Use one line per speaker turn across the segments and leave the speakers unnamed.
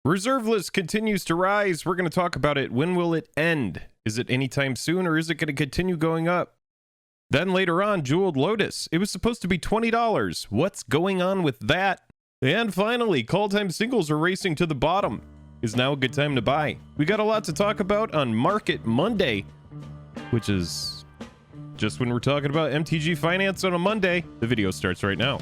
Reserve list continues to rise. We're going to talk about it. When will it end? Is it anytime soon, or is it going to continue going up? Then later on, Jeweled Lotus. It was supposed to be $20. What's going on with that? And finally, Kaldheim singles are racing to the bottom. Is now a good time to buy? We got a lot to talk about on Market Monday, which is just when we're talking about MTG Finance on a Monday. The video starts right now.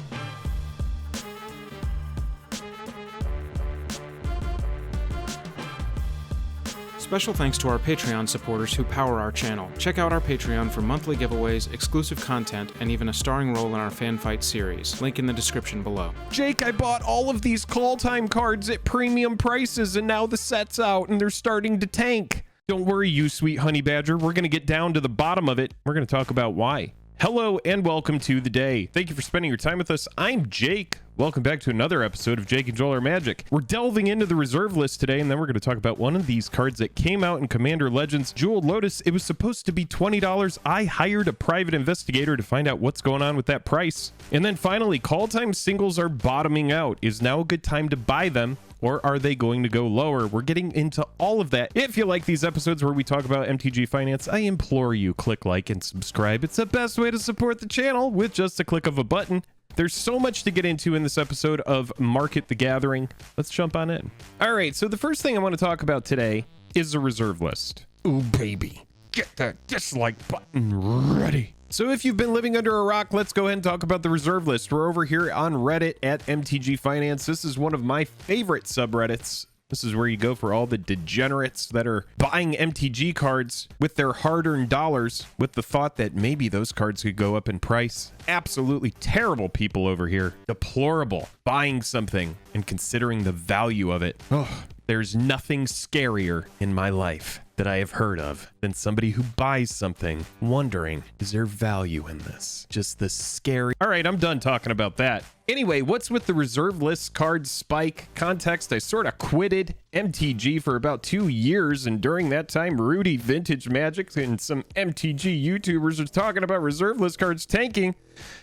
Special thanks to our Patreon supporters who power our channel. Check out our Patreon for monthly giveaways, exclusive content, and even a starring role in our fan fight series. Link in the description below.
Jake, I bought all of these Kaldheim cards at premium prices, and now the set's out and they're starting to tank. Don't worry, you sweet honey badger. We're going to get down to the bottom of it. We're going to talk about why. Hello and welcome to the day. Thank you for spending your time with us. I'm Jake. Welcome back to another episode of Jake and Joel Are Magic. We're delving into the reserve list today, and then we're going to talk about one of these cards that came out in Commander Legends, Jeweled Lotus. It was supposed to be $20. I hired a private investigator to find out what's going on with that price. And then finally, Kaldheim singles are bottoming out. Is now a good time to buy them, or are they going to go lower? We're getting into all of that. If you like these episodes where we talk about MTG Finance, I implore you, click like and subscribe. It's the best way to support the channel with just a click of a button. There's so much to get into in this episode of Market the Gathering. Let's jump on in. All right, so the first thing I want to talk about today is the reserve list. Ooh, baby. Get that dislike button ready. So if you've been living under a rock, let's go ahead and talk about the reserve list. We're over here on Reddit at MTG Finance. This is one of my favorite subreddits. This is where you go for all the degenerates that are buying MTG cards with their hard-earned dollars with the thought that maybe those cards could go up in price. Absolutely terrible people over here. Deplorable. Buying something and considering the value of it. Oh, there's nothing scarier in my life that I have heard of than somebody who buys something wondering, is there value in this? Just the scary. All right, I'm done talking about that. Anyway, what's with the reserve list card spike? Context, I sort of quitted MTG for about 2 years, and during that time, Rudy Vintage Magic and some MTG YouTubers are talking about reserve list cards tanking.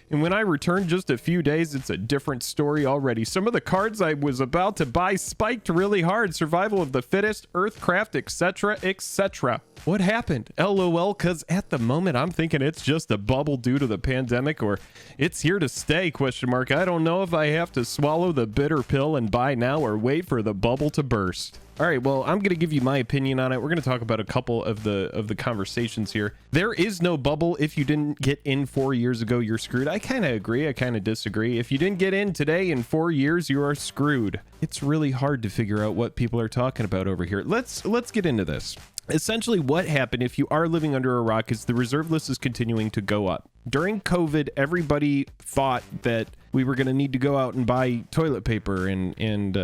And when I returned just a few days, it's a different story already. Some of the cards I was about to buy spiked really hard. Survival of the Fittest, Earthcraft, etc., etc. What happened? LOL, because at the moment I'm thinking it's just a bubble due to the pandemic, or it's here to stay, question mark. I don't know if I have to swallow the bitter pill and buy now or wait for the bubble to burst. All right, well, I'm going to give you my opinion on it. We're going to talk about a couple of the conversations here. There is no bubble. If you didn't get in 4 years ago, you're screwed. I kind of agree. I kind of disagree. If you didn't get in today in 4 years, you are screwed. It's really hard to figure out what people are talking about over here. Let's get into this. Essentially, what happened if you are living under a rock is the reserve list is continuing to go up. During COVID, everybody thought that we were going to need to go out and buy toilet paper and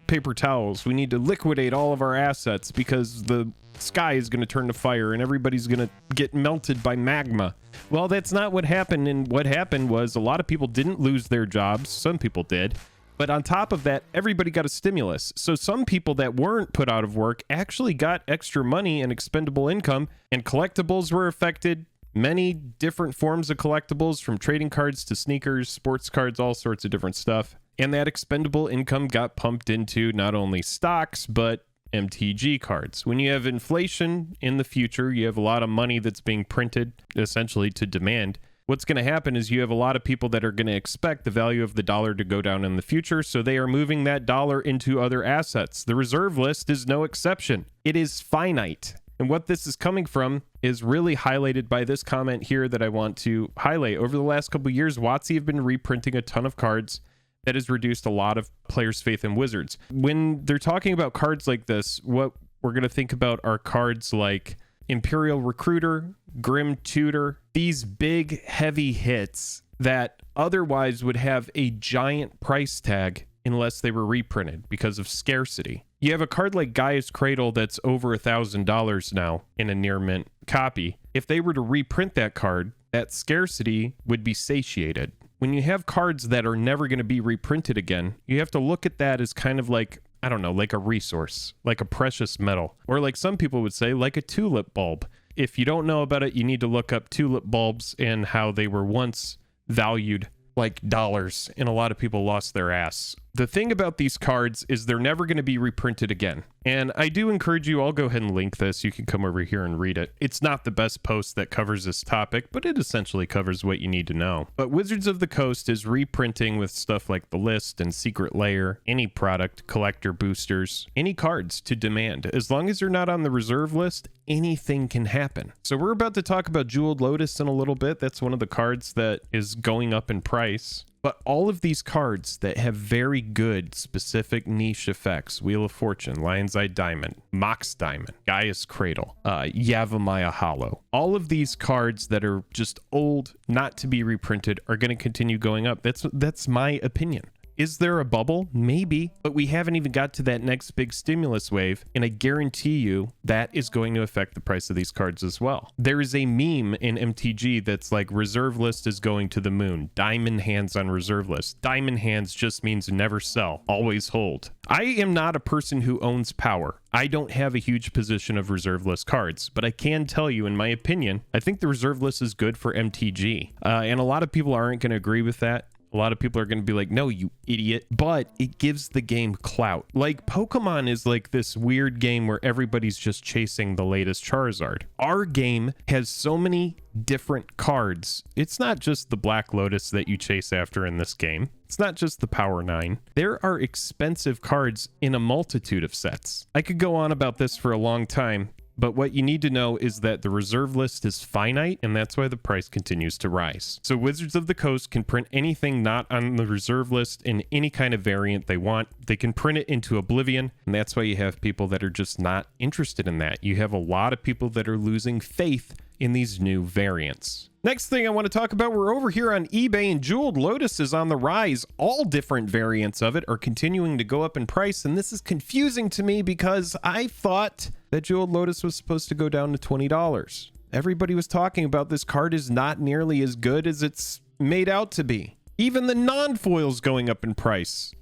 paper towels. We need to liquidate all of our assets because the sky is going to turn to fire and everybody's going to get melted by magma. Well, that's not what happened. And what happened was a lot of people didn't lose their jobs. Some people did. But on top of that, everybody got a stimulus. So some people that weren't put out of work actually got extra money and expendable income, and collectibles were affected. Many different forms of collectibles, from trading cards to sneakers, sports cards, all sorts of different stuff. And that expendable income got pumped into not only stocks, but MTG cards. When you have inflation in the future, you have a lot of money that's being printed essentially to demand. What's going to happen is you have a lot of people that are going to expect the value of the dollar to go down in the future, so they are moving that dollar into other assets. The reserve list is no exception. It is finite. And what this is coming from is really highlighted by this comment here that I want to highlight. Over the last couple of years, WotC have been reprinting a ton of cards that has reduced a lot of players' faith in Wizards. When they're talking about cards like this, what we're going to think about are cards like Imperial Recruiter, Grim Tutor, these big, heavy hits that otherwise would have a giant price tag unless they were reprinted because of scarcity. You have a card like Gaia's Cradle that's over $1,000 now in a near mint copy. If they were to reprint that card, that scarcity would be satiated. When you have cards that are never going to be reprinted again, you have to look at that as kind of like, I don't know, like a resource, like a precious metal, or like some people would say, like a tulip bulb. If you don't know about it, you need to look up tulip bulbs and how they were once valued like dollars, and a lot of people lost their ass The thing about these cards is they're never going to be reprinted again. And I do encourage you, I'll go ahead and link this. You can come over here and read it. It's not the best post that covers this topic, but it essentially covers what you need to know. But Wizards of the Coast is reprinting with stuff like the list and secret layer, any product, collector boosters, any cards to demand. As long as you're not on the reserve list, anything can happen. So we're about to talk about Jeweled Lotus in a little bit. That's one of the cards that is going up in price. But all of these cards that have very good specific niche effects, Wheel of Fortune, Lion's Eye Diamond, Mox Diamond, Gaia's Cradle, Yavimaya Hollow, all of these cards that are just old, not to be reprinted, are going to continue going up. That's my opinion. Is there a bubble? Maybe, but we haven't even got to that next big stimulus wave, and I guarantee you that is going to affect the price of these cards as well. There is a meme in MTG that's like, reserve list is going to the moon, diamond hands on reserve list. Diamond hands just means never sell, always hold. I am not a person who owns power. I don't have a huge position of reserve list cards, but I can tell you, in my opinion, I think the reserve list is good for MTG, and a lot of people aren't going to agree with that. A lot of people are going to be like, no, you idiot. But it gives the game clout. Like, Pokemon is like this weird game where everybody's just chasing the latest Charizard. Our game has so many different cards. It's not just the Black Lotus that you chase after in this game. It's not just the Power 9. There are expensive cards in a multitude of sets. I could go on about this for a long time, but what you need to know is that the reserve list is finite, and that's why the price continues to rise. So Wizards of the Coast can print anything not on the reserve list in any kind of variant they want. They can print it into oblivion, and that's why you have people that are just not interested in that. You have a lot of people that are losing faith in these new variants. Next thing I want to talk about, we're over here on eBay, and Jeweled Lotus is on the rise. All different variants of it are continuing to go up in price, and this is confusing to me because I thought that Jeweled Lotus was supposed to go down to $20. Everybody was talking about this card is not nearly as good as it's made out to be. Even the non-foil's going up in price.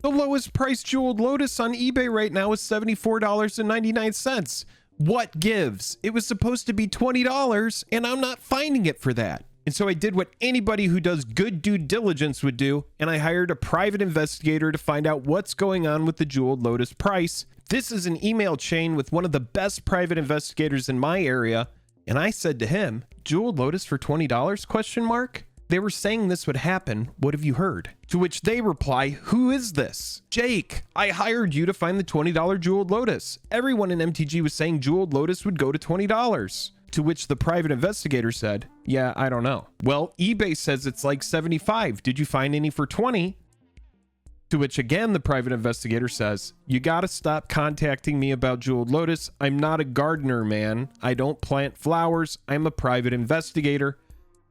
The lowest priced Jeweled Lotus on eBay right now is $74.99. What gives? It was supposed to be $20, and I'm not finding it for that. And so I did what anybody who does good due diligence would do, and I hired a private investigator to find out what's going on with the Jeweled Lotus price. This is an email chain with one of the best private investigators in my area, and I said to him, Jeweled Lotus for $20? Question mark. They were saying this would happen. What have you heard? To which they reply, who is this? Jake, I hired you to find the $20 Jeweled Lotus. Everyone in MTG was saying Jeweled Lotus would go to $20. To which the private investigator said, yeah, I don't know. Well, eBay says it's like 75. Did you find any for 20? To which again, the private investigator says, you gotta stop contacting me about Jeweled Lotus. I'm not a gardener, man. I don't plant flowers. I'm a private investigator.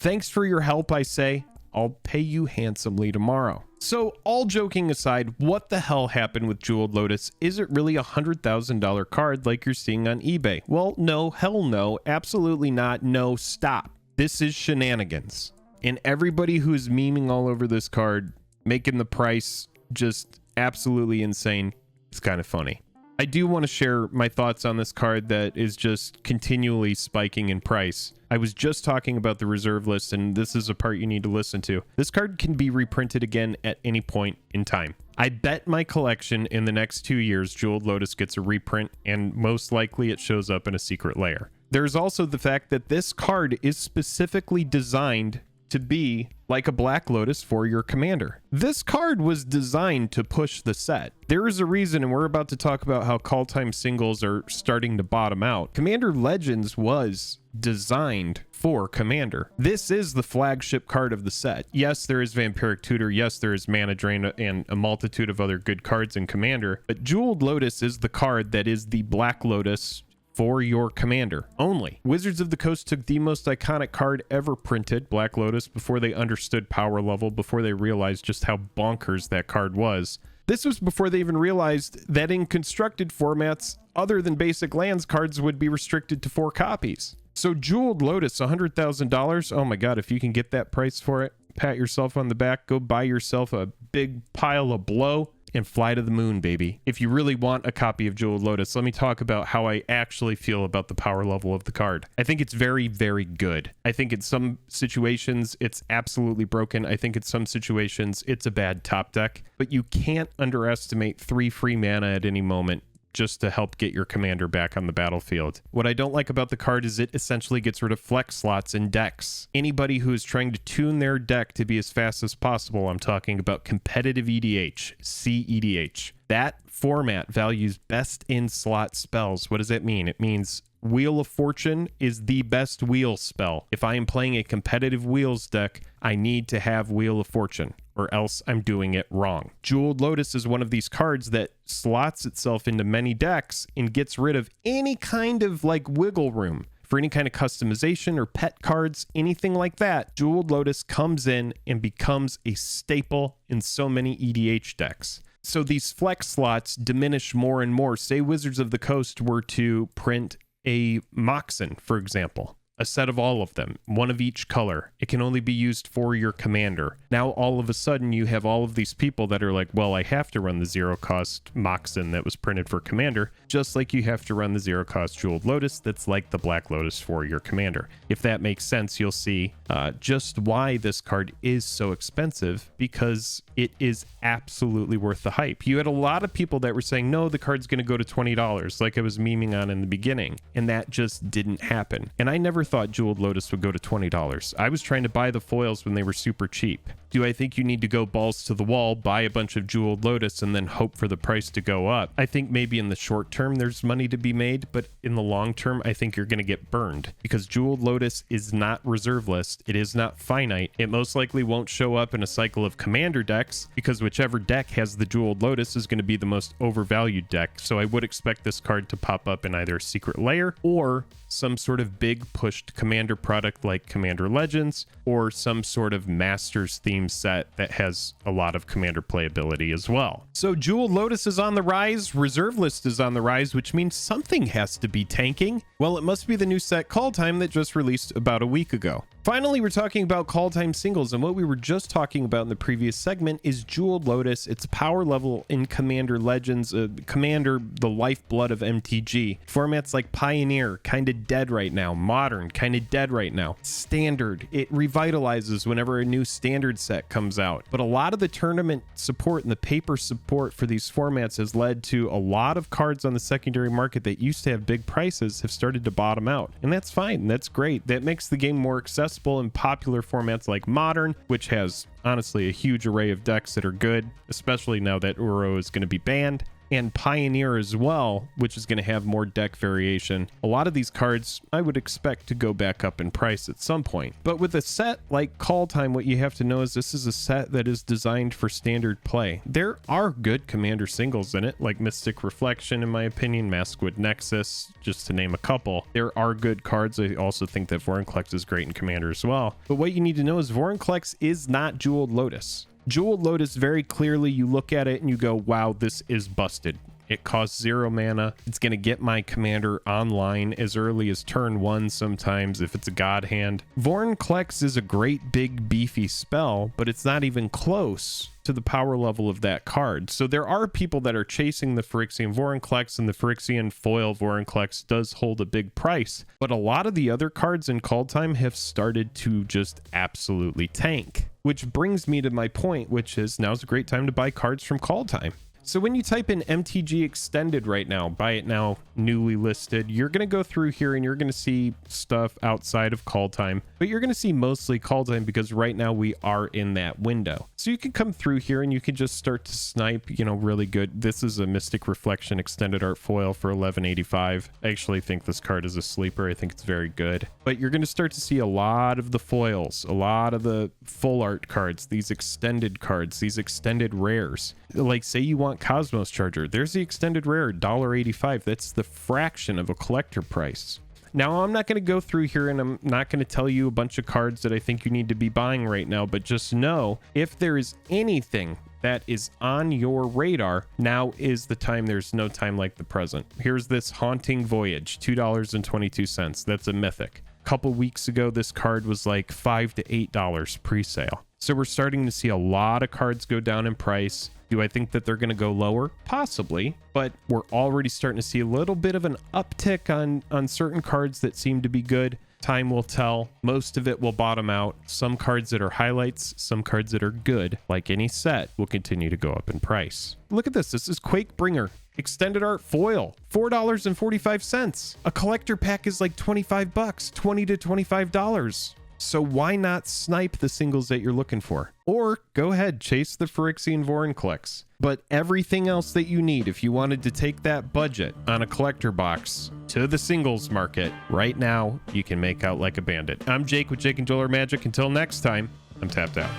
Thanks for your help, I say. I'll pay you handsomely tomorrow. So, all joking aside, what the hell happened with Jeweled Lotus? Is it really a $100,000 card like you're seeing on eBay? Well, no, hell no, absolutely not. No, stop. This is shenanigans. And everybody who's memeing all over this card, making the price just absolutely insane, is kind of funny. I do want to share my thoughts on this card that is just continually spiking in price. I was just talking about the reserve list, and this is a part you need to listen to. This card can be reprinted again at any point in time. I bet my collection in the next 2 years, Jeweled Lotus gets a reprint, and most likely it shows up in a secret layer. There's also the fact that this card is specifically designed to be like a Black Lotus for your commander. This card was designed to push the set. There is a reason, and we're about to talk about how Kaldheim singles are starting to bottom out. Commander Legends was designed for commander. This is the flagship card of the set. Yes, there is Vampiric Tutor. Yes, there is Mana Drain and a multitude of other good cards in commander. But Jeweled Lotus is the card that is the Black Lotus for your commander only. Wizards of the Coast took the most iconic card ever printed, Black Lotus, before they understood power level, before they realized just how bonkers that card was. This was before they even realized that in constructed formats, other than basic lands, cards would be restricted to 4 copies. So Jeweled Lotus, $100,000. Oh my God, if you can get that price for it, pat yourself on the back, go buy yourself a big pile of blow and fly to the moon, baby. If you really want a copy of Jeweled Lotus, let me talk about how I actually feel about the power level of the card. I think it's very, very good. I think in some situations it's absolutely broken. I think in some situations it's a bad top deck, but you can't underestimate 3 free mana at any moment just to help get your commander back on the battlefield. What I don't like about the card is it essentially gets rid of flex slots in decks. Anybody who is trying to tune their deck to be as fast as possible, I'm talking about competitive EDH, CEDH. That format values best in slot spells. What does that mean? It means Wheel of Fortune is the best wheel spell. If I am playing a competitive wheels deck, I need to have Wheel of Fortune, or else I'm doing it wrong. Jeweled Lotus is one of these cards that slots itself into many decks and gets rid of any kind of like wiggle room for any kind of customization or pet cards, anything like that. Jeweled Lotus comes in and becomes a staple in so many EDH decks. So these flex slots diminish more and more. Say Wizards of the Coast were to print a Moxen, for example, a set of all of them, one of each color. It can only be used for your commander. Now, all of a sudden, you have all of these people that are like, well, I have to run the zero-cost Moxen that was printed for commander, just like you have to run the zero-cost Jeweled Lotus that's like the Black Lotus for your commander. If that makes sense, you'll see just why this card is so expensive, because it is absolutely worth the hype. You had a lot of people that were saying, no, the card's going to go to $20, like I was memeing on in the beginning, and that just didn't happen. And I never thought Jeweled Lotus would go to $20. I was trying to buy the foils when they were super cheap. Do I think you need to go balls to the wall, buy a bunch of Jeweled Lotus, and then hope for the price to go up? I think maybe in the short term there's money to be made, but in the long term I think you're going to get burned, because Jeweled Lotus is not reserve list. It is not finite. It most likely won't show up in a cycle of commander decks, because whichever deck has the Jeweled Lotus is going to be the most overvalued deck. So I would expect this card to pop up in either a Secret Lair or some sort of big pushed commander product like Commander Legends, or some sort of Masters theme set that has a lot of commander playability as well. So Jeweled Lotus is on the rise, reserve list is on the rise, which means something has to be tanking. Well, it must be the new set Kaldheim that just released about a week ago. Finally, we're talking about Kaldheim singles, and what we were just talking about in the previous segment is Jeweled Lotus. It's power level in Commander Legends, Commander, the lifeblood of MTG. Formats like Pioneer, kind of dead right now. Modern, kind of dead right now. Standard, it revitalizes whenever a new standard set comes out. But a lot of the tournament support and the paper support for these formats has led to a lot of cards on the secondary market that used to have big prices have started to bottom out. And that's fine. That's great. That makes the game more accessible in popular formats like Modern, which has honestly a huge array of decks that are good, especially now that Uro is going to be banned, and Pioneer as well, which is going to have more deck variation. A lot of these cards I would expect to go back up in price at some point. But with a set like Kaldheim, what you have to know is this is a set that is designed for standard play. There are good commander singles in it, like Mystic Reflection, in my opinion, Maskwood Nexus, just to name a couple. There are good cards. I also think that Vorinclex is great in commander as well. But what you need to know is Vorinclex is not Jeweled Lotus. Jeweled Lotus, very clearly you look at it and you go, wow, this is busted. It costs 0 mana. It's going to get my commander online as early as turn 1 sometimes if it's a god hand. Vorinclex is a great big beefy spell, but it's not even close to the power level of that card. So there are people that are chasing the Phyrexian Vorinclex, and the Phyrexian foil Vorinclex does hold a big price. But a lot of the other cards in Kaldheim have started to just absolutely tank. Which brings me to my point, which is now's a great time to buy cards from Kaldheim. So when you type in MTG Extended right now, buy it now, newly listed, you're going to go through here and you're going to see stuff outside of Kaldheim, but you're going to see mostly Kaldheim because right now we are in that window. So you can come through here and you can just start to snipe, you know, really good. This is a Mystic Reflection Extended Art foil for $11.85. I actually think this card is a sleeper. I think it's very good. But you're going to start to see a lot of the foils, a lot of the full art cards, these extended cards, these extended rares. Like say you want Cosmos Charger, there's the extended rare, $1.85. That's the fraction of a collector price. Now, I'm not going to go through here and I'm not going to tell you a bunch of cards that I think you need to be buying right now, but just know if there is anything that is on your radar, now is the time. There's no time like the present. Here's this Haunting Voyage, $2.22. That's a mythic. A couple weeks ago, this card was like $5 to $8 pre-sale. So we're starting to see a lot of cards go down in price. Do I think that they're going to go lower? Possibly, but we're already starting to see a little bit of an uptick on certain cards that seem to be good. Time will tell. Most of it will bottom out. Some cards that are highlights, some cards that are good, like any set, will continue to go up in price. Look at this. This is Quakebringer. Extended art foil, $4.45. A collector pack is like 25 bucks, $20 to $25. So why not snipe the singles that you're looking for? Or go ahead, chase the Phyrexian Vorinclex. But everything else that you need, if you wanted to take that budget on a collector box to the singles market, right now, you can make out like a bandit. I'm Jake with Jake and Jeweler Magic. Until next time, I'm tapped out.